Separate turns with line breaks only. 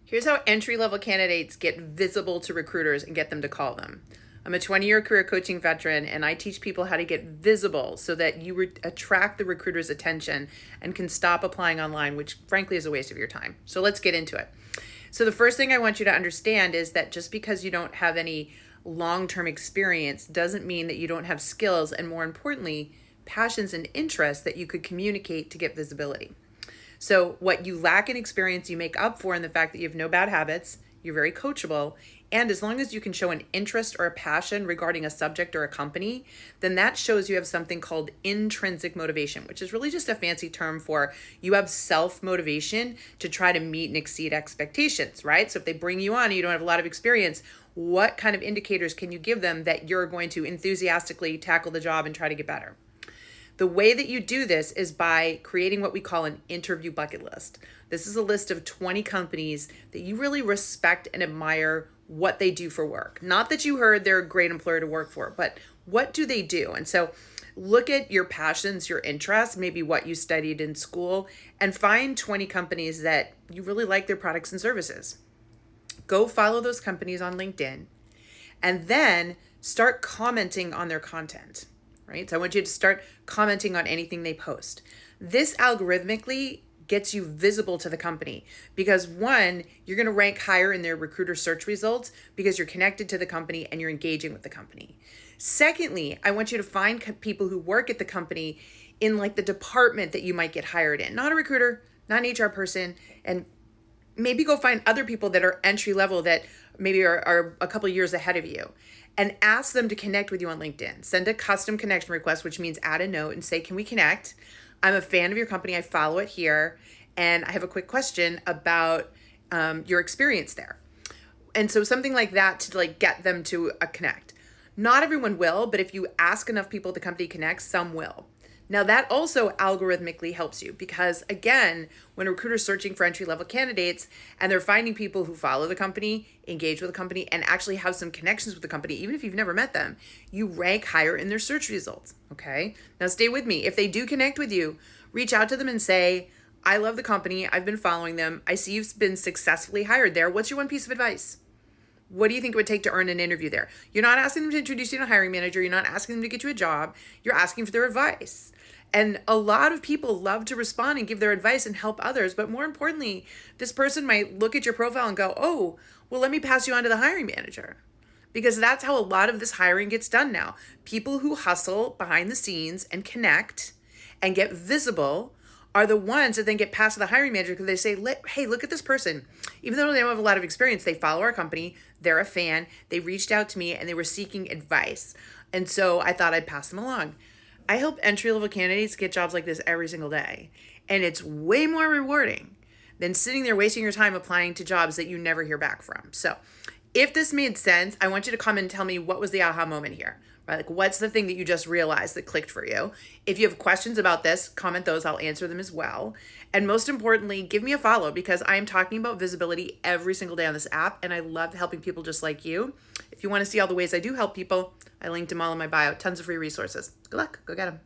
Here's how entry-level candidates get visible to recruiters and get them to call them. I'm a 20-year career coaching veteran, and I teach people how to get visible so that you attract the recruiter's attention and can stop applying online, which frankly is a waste of your time. So let's get into it. So the first thing I want you to understand is that just because you don't have any long-term experience doesn't mean that you don't have skills, and more importantly, passions and interests that you could communicate to get visibility. So what you lack in experience, you make up for in the fact that you have no bad habits, you're very coachable, and as long as you can show an interest or a passion regarding a subject or a company, then that shows you have something called intrinsic motivation, which is really just a fancy term for you have self-motivation to try to meet and exceed expectations, right? So if they bring you on and you don't have a lot of experience, what kind of indicators can you give them that you're going to enthusiastically tackle the job and try to get better? The way that you do this is by creating what we call an interview bucket list. This is a list of 20 companies that you really respect and admire what they do for work. Not that you heard they're a great employer to work for, but what do they do? And so look at your passions, your interests, maybe what you studied in school, and find 20 companies that you really like their products and services. Go follow those companies on LinkedIn, and then start commenting on their content. Right? So I want you to start commenting on anything they post. This algorithmically gets you visible to the company because one, you're going to rank higher in their recruiter search results because you're connected to the company and you're engaging with the company. Secondly, I want you to find people who work at the company in like the department that you might get hired in, not a recruiter, not an HR person, and maybe go find other people that are entry level that maybe are a couple years ahead of you, and ask them to connect with you on LinkedIn. Send a custom connection request, which means add a note and say, can we connect? I'm a fan of your company. I follow it here. And I have a quick question about your experience there. And so something like that to like get them to connect. Not everyone will, but if you ask enough people the company connects, some will. Now that also algorithmically helps you because again, when a recruiter's searching for entry-level candidates and they're finding people who follow the company, engage with the company, and actually have some connections with the company, even if you've never met them, you rank higher in their search results, okay? Now stay with me. If they do connect with you, reach out to them and say, I love the company, I've been following them, I see you've been successfully hired there. What's your one piece of advice? What do you think it would take to earn an interview there? You're not asking them to introduce you to a hiring manager. You're not asking them to get you a job. You're asking for their advice. And a lot of people love to respond and give their advice and help others. But more importantly, this person might look at your profile and go, oh, well, let me pass you on to the hiring manager. Because that's how a lot of this hiring gets done now. People who hustle behind the scenes and connect and get visible are the ones that then get passed to the hiring manager because they say, hey, look at this person. Even though they don't have a lot of experience, they follow our company, they're a fan, they reached out to me and they were seeking advice. And so I thought I'd pass them along. I help entry-level candidates get jobs like this every single day. And it's way more rewarding than sitting there wasting your time applying to jobs that you never hear back from. So if this made sense, I want you to come and tell me what was the aha moment here, right? Like what's the thing that you just realized that clicked for you? If you have questions about this, comment those, I'll answer them as well. And most importantly, give me a follow because I am talking about visibility every single day on this app and I love helping people just like you. If you want to see all the ways I do help people, I linked them all in my bio, tons of free resources. Good luck, go get them.